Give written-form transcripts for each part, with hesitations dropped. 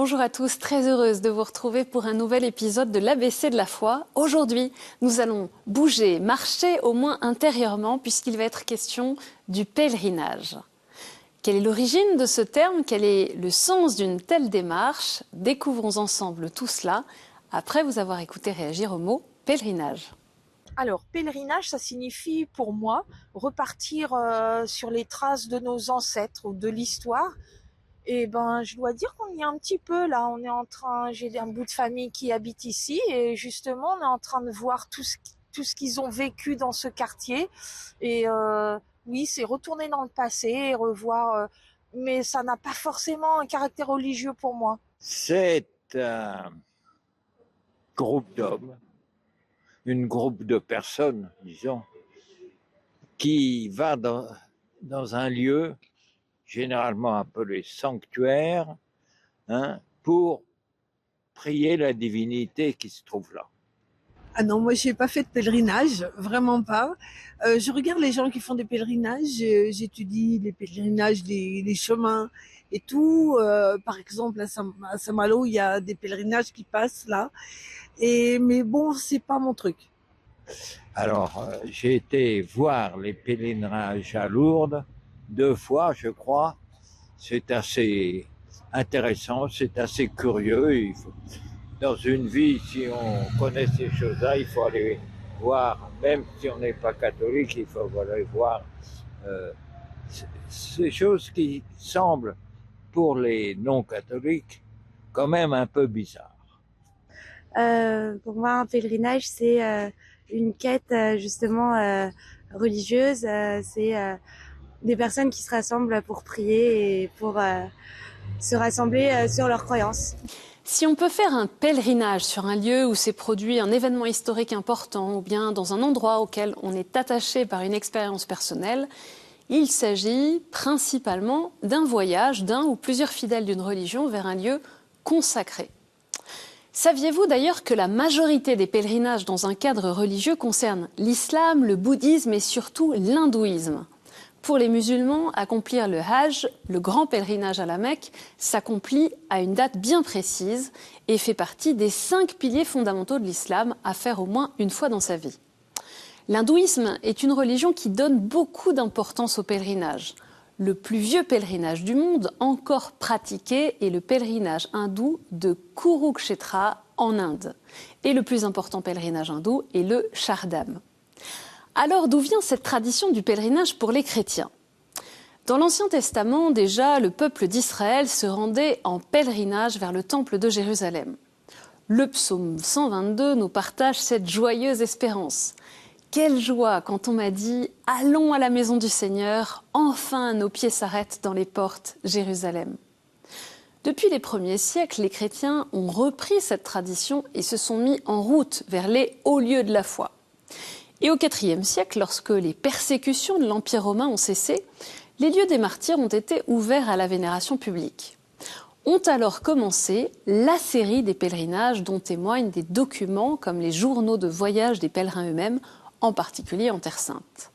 Bonjour à tous, très heureuse de vous retrouver pour un nouvel épisode de l'ABC de la foi. Aujourd'hui, nous allons bouger, marcher au moins intérieurement puisqu'il va être question du pèlerinage. Quelle est l'origine de ce terme? Quel est le sens d'une telle démarche? Découvrons ensemble tout cela après vous avoir écouté réagir au mot pèlerinage. Alors, pèlerinage, ça signifie pour moi repartir sur les traces de nos ancêtres ou de l'histoire. Et ben, je dois dire qu'on y est un petit peu là. On est en train, j'ai un bout de famille qui habite ici et justement, on est en train de voir tout ce qu'ils ont vécu dans ce quartier. Et oui, c'est retourner dans le passé et revoir. Mais ça n'a pas forcément un caractère religieux pour moi. C'est un groupe d'hommes, une groupe de personnes, disons, qui va dans un lieu généralement appelé sanctuaire, pour prier la divinité qui se trouve là. Ah non, moi j'ai pas fait de pèlerinage, vraiment pas. Je regarde les gens qui font des pèlerinages, j'étudie les pèlerinages, les chemins et tout. Par exemple, à Saint-Malo, il y a des pèlerinages qui passent là. Mais bon, c'est pas mon truc. Alors, j'ai été voir les pèlerinages à Lourdes 2 fois, je crois. C'est assez intéressant, c'est assez curieux. Dans une vie, si on connaît ces choses-là, il faut aller voir, même si on n'est pas catholique, il faut aller voir ces choses qui semblent, pour les non-catholiques, quand même un peu bizarres. Pour moi, un pèlerinage, c'est une quête justement religieuse. C'est des personnes qui se rassemblent pour prier et pour se rassembler sur leurs croyances. Si on peut faire un pèlerinage sur un lieu où s'est produit un événement historique important ou bien dans un endroit auquel on est attaché par une expérience personnelle, il s'agit principalement d'un voyage d'un ou plusieurs fidèles d'une religion vers un lieu consacré. Saviez-vous d'ailleurs que la majorité des pèlerinages dans un cadre religieux concernent l'islam, le bouddhisme et surtout l'hindouisme? Pour les musulmans, accomplir le Hajj, le grand pèlerinage à la Mecque, s'accomplit à une date bien précise et fait partie des 5 piliers fondamentaux de l'islam à faire au moins une fois dans sa vie. L'hindouisme est une religion qui donne beaucoup d'importance au pèlerinage. Le plus vieux pèlerinage du monde encore pratiqué est le pèlerinage hindou de Kurukshetra en Inde. Et le plus important pèlerinage hindou est le Chardham. Alors d'où vient cette tradition du pèlerinage pour les chrétiens? Dans l'Ancien Testament, déjà, le peuple d'Israël se rendait en pèlerinage vers le temple de Jérusalem. Le psaume 122 nous partage cette joyeuse espérance. Quelle joie quand on m'a dit « Allons à la maison du Seigneur, enfin nos pieds s'arrêtent dans les portes Jérusalem ». Depuis les premiers siècles, les chrétiens ont repris cette tradition et se sont mis en route vers les hauts lieux de la foi. Et au IVe siècle, lorsque les persécutions de l'Empire romain ont cessé, les lieux des martyrs ont été ouverts à la vénération publique. Ont alors commencé la série des pèlerinages dont témoignent des documents comme les journaux de voyage des pèlerins eux-mêmes, en particulier en Terre Sainte.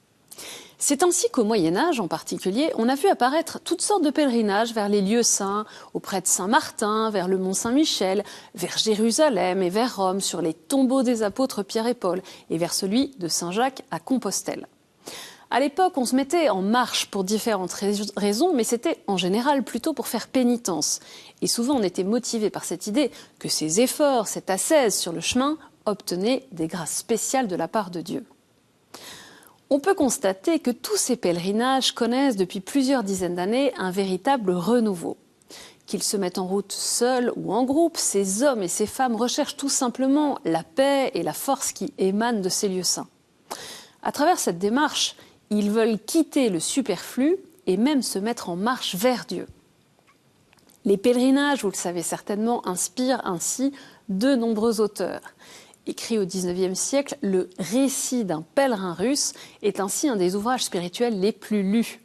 C'est ainsi qu'au Moyen-Âge, en particulier, on a vu apparaître toutes sortes de pèlerinages vers les lieux saints, auprès de Saint-Martin, vers le mont Saint-Michel, vers Jérusalem et vers Rome, sur les tombeaux des apôtres Pierre et Paul, et vers celui de Saint-Jacques à Compostelle. À l'époque, on se mettait en marche pour différentes raisons, mais c'était en général plutôt pour faire pénitence. Et souvent, on était motivé par cette idée que ces efforts, cette ascèse sur le chemin, obtenaient des grâces spéciales de la part de Dieu. On peut constater que tous ces pèlerinages connaissent depuis plusieurs dizaines d'années un véritable renouveau. Qu'ils se mettent en route seuls ou en groupe, ces hommes et ces femmes recherchent tout simplement la paix et la force qui émanent de ces lieux saints. À travers cette démarche, ils veulent quitter le superflu et même se mettre en marche vers Dieu. Les pèlerinages, vous le savez certainement, inspirent ainsi de nombreux auteurs. Écrit au XIXe siècle, le récit d'un pèlerin russe est ainsi un des ouvrages spirituels les plus lus.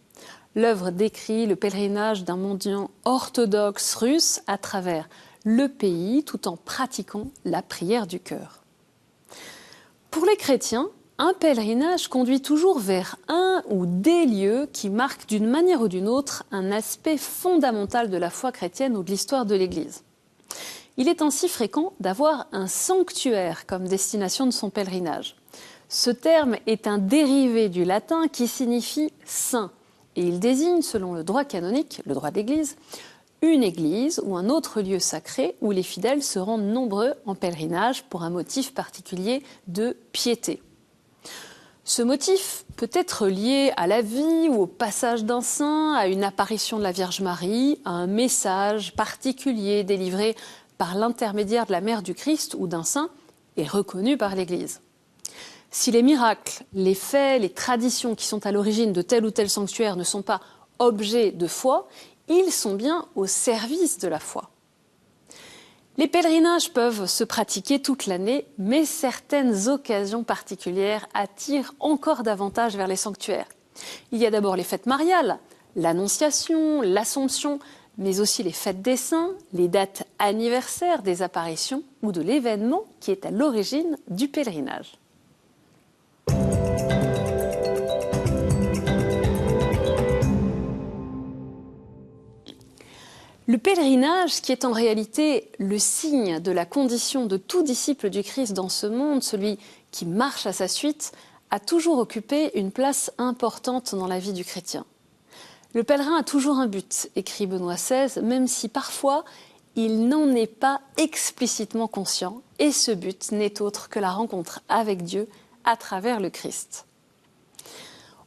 L'œuvre décrit le pèlerinage d'un mendiant orthodoxe russe à travers le pays tout en pratiquant la prière du cœur. Pour les chrétiens, un pèlerinage conduit toujours vers un ou des lieux qui marquent d'une manière ou d'une autre un aspect fondamental de la foi chrétienne ou de l'histoire de l'Église. Il est ainsi fréquent d'avoir un sanctuaire comme destination de son pèlerinage. Ce terme est un dérivé du latin qui signifie « saint » et il désigne, selon le droit canonique, le droit de l'Église, une église ou un autre lieu sacré où les fidèles se rendent nombreux en pèlerinage pour un motif particulier de piété. Ce motif peut être lié à la vie ou au passage d'un saint, à une apparition de la Vierge Marie, à un message particulier délivré par l'intermédiaire de la mère du Christ ou d'un saint et reconnu par l'Église. Si les miracles, les faits, les traditions qui sont à l'origine de tel ou tel sanctuaire ne sont pas objets de foi, ils sont bien au service de la foi. Les pèlerinages peuvent se pratiquer toute l'année, mais certaines occasions particulières attirent encore davantage vers les sanctuaires. Il y a d'abord les fêtes mariales, l'Annonciation, l'Assomption, mais aussi les fêtes des saints, les dates anniversaires des apparitions ou de l'événement qui est à l'origine du pèlerinage. Le pèlerinage, qui est en réalité le signe de la condition de tout disciple du Christ dans ce monde, celui qui marche à sa suite, a toujours occupé une place importante dans la vie du chrétien. Le pèlerin a toujours un but, écrit Benoît XVI, même si parfois il n'en est pas explicitement conscient, et ce but n'est autre que la rencontre avec Dieu à travers le Christ.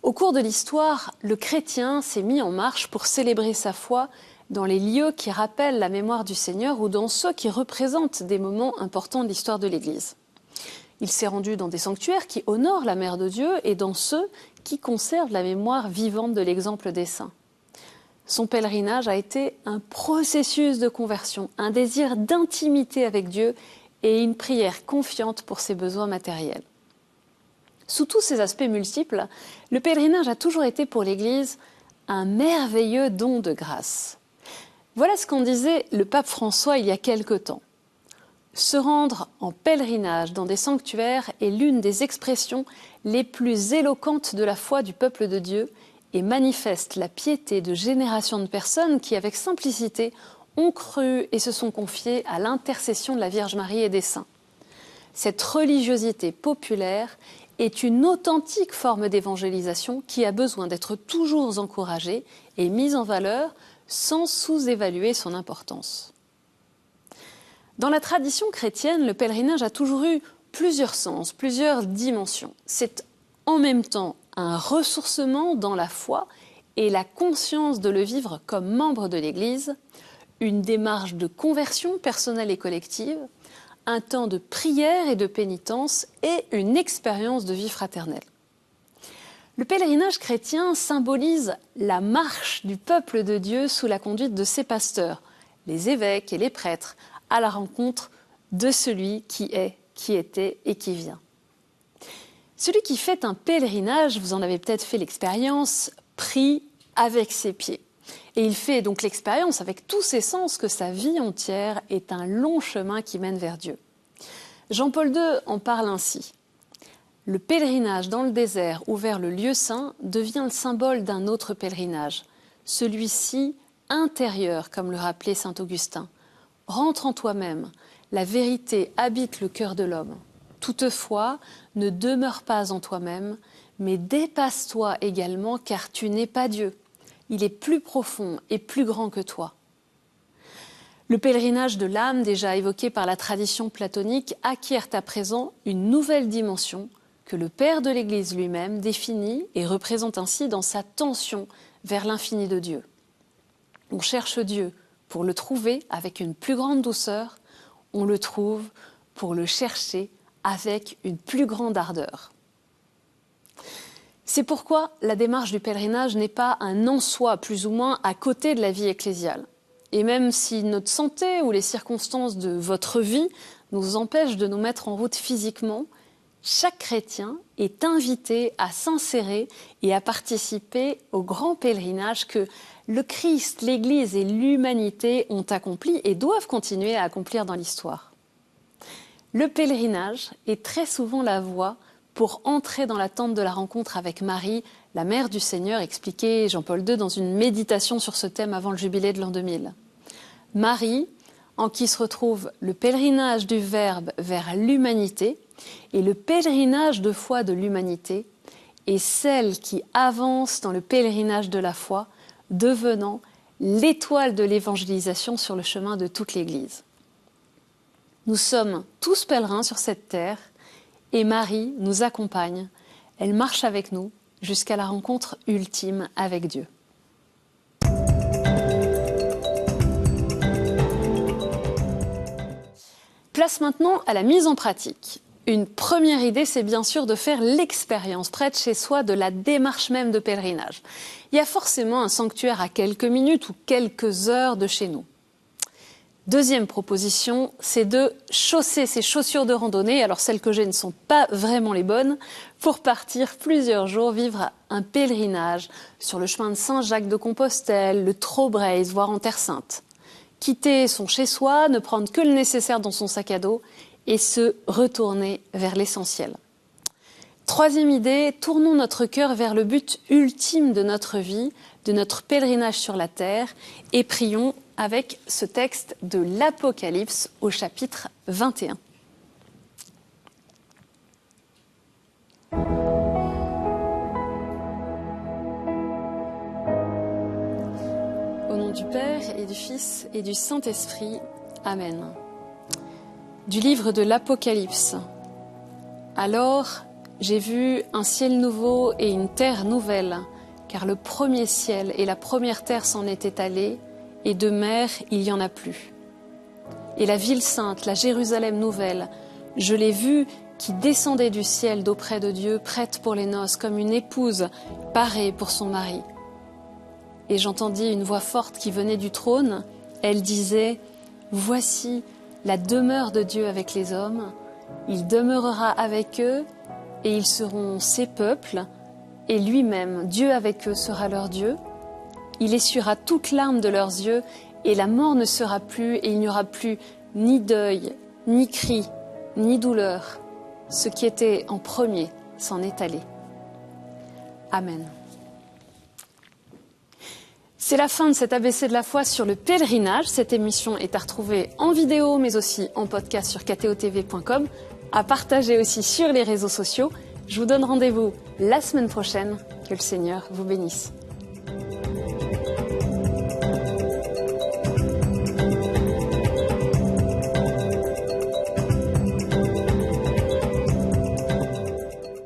Au cours de l'histoire, le chrétien s'est mis en marche pour célébrer sa foi dans les lieux qui rappellent la mémoire du Seigneur ou dans ceux qui représentent des moments importants de l'histoire de l'Église. Il s'est rendu dans des sanctuaires qui honorent la Mère de Dieu et dans ceux qui conservent la mémoire vivante de l'exemple des saints. Son pèlerinage a été un processus de conversion, un désir d'intimité avec Dieu et une prière confiante pour ses besoins matériels. Sous tous ces aspects multiples, le pèlerinage a toujours été pour l'Église un merveilleux don de grâce. Voilà ce qu'en disait le pape François il y a quelque temps. Se rendre en pèlerinage dans des sanctuaires est l'une des expressions les plus éloquentes de la foi du peuple de Dieu et manifeste la piété de générations de personnes qui, avec simplicité, ont cru et se sont confiées à l'intercession de la Vierge Marie et des saints. Cette religiosité populaire est une authentique forme d'évangélisation qui a besoin d'être toujours encouragée et mise en valeur sans sous-évaluer son importance. Dans la tradition chrétienne, le pèlerinage a toujours eu plusieurs sens, plusieurs dimensions. C'est en même temps un ressourcement dans la foi et la conscience de le vivre comme membre de l'Église, une démarche de conversion personnelle et collective, un temps de prière et de pénitence et une expérience de vie fraternelle. Le pèlerinage chrétien symbolise la marche du peuple de Dieu sous la conduite de ses pasteurs, les évêques et les prêtres, à la rencontre de celui qui est, qui était et qui vient. Celui qui fait un pèlerinage, vous en avez peut-être fait l'expérience, prie avec ses pieds. Et il fait donc l'expérience avec tous ses sens que sa vie entière est un long chemin qui mène vers Dieu. Jean-Paul II en parle ainsi. Le pèlerinage dans le désert ou vers le lieu saint devient le symbole d'un autre pèlerinage, celui-ci intérieur, comme le rappelait saint Augustin. Rentre en toi-même, la vérité habite le cœur de l'homme. Toutefois, ne demeure pas en toi-même, mais dépasse-toi également, car tu n'es pas Dieu. Il est plus profond et plus grand que toi. Le pèlerinage de l'âme, déjà évoqué par la tradition platonique, acquiert à présent une nouvelle dimension que le Père de l'Église lui-même définit et représente ainsi dans sa tension vers l'infini de Dieu. On cherche Dieu pour le trouver avec une plus grande douceur, on le trouve pour le chercher avec une plus grande ardeur. C'est pourquoi la démarche du pèlerinage n'est pas un en soi, plus ou moins, à côté de la vie ecclésiale. Et même si notre santé ou les circonstances de votre vie nous empêchent de nous mettre en route physiquement, chaque chrétien est invité à s'insérer et à participer au grand pèlerinage que le Christ, l'Église et l'humanité ont accompli et doivent continuer à accomplir dans l'histoire. Le pèlerinage est très souvent la voie pour entrer dans l'attente de la rencontre avec Marie, la mère du Seigneur, expliquait Jean-Paul II dans une méditation sur ce thème avant le jubilé de l'an 2000. Marie, en qui se retrouve le pèlerinage du Verbe vers l'humanité et le pèlerinage de foi de l'humanité, et celle qui avance dans le pèlerinage de la foi, devenant l'étoile de l'évangélisation sur le chemin de toute l'Église. Nous sommes tous pèlerins sur cette terre, et Marie nous accompagne. Elle marche avec nous jusqu'à la rencontre ultime avec Dieu. Place maintenant à la mise en pratique. Une première idée, c'est bien sûr de faire l'expérience près de chez soi de la démarche même de pèlerinage. Il y a forcément un sanctuaire à quelques minutes ou quelques heures de chez nous. Deuxième proposition, c'est de chausser ses chaussures de randonnée, alors celles que j'ai ne sont pas vraiment les bonnes, pour partir plusieurs jours vivre un pèlerinage sur le chemin de Saint-Jacques-de-Compostelle, le Trobreis, voire en Terre Sainte. Quitter son chez-soi, ne prendre que le nécessaire dans son sac à dos et se retourner vers l'essentiel. Troisième idée, tournons notre cœur vers le but ultime de notre vie, de notre pèlerinage sur la terre, et prions avec ce texte de l'Apocalypse au chapitre 21. Au nom du Père et du Fils et du Saint-Esprit. Amen. Du livre de l'Apocalypse. Alors, j'ai vu un ciel nouveau et une terre nouvelle, car le premier ciel et la première terre s'en étaient allés, et de mer il y en a plus. Et la ville sainte, la Jérusalem nouvelle, je l'ai vue qui descendait du ciel d'auprès de Dieu, prête pour les noces, comme une épouse parée pour son mari. Et j'entendis une voix forte qui venait du trône. Elle disait « Voici la demeure de Dieu avec les hommes. Il demeurera avec eux, et ils seront ses peuples, et lui-même, Dieu avec eux, sera leur Dieu. Il essuiera toute larme de leurs yeux, et la mort ne sera plus, et il n'y aura plus ni deuil, ni cri, ni douleur. Ce qui était en premier s'en est allé. Amen. C'est la fin de cet ABC de la foi sur le pèlerinage. Cette émission est à retrouver en vidéo, mais aussi en podcast sur ktotv.com, à partager aussi sur les réseaux sociaux. Je vous donne rendez-vous la semaine prochaine. Que le Seigneur vous bénisse.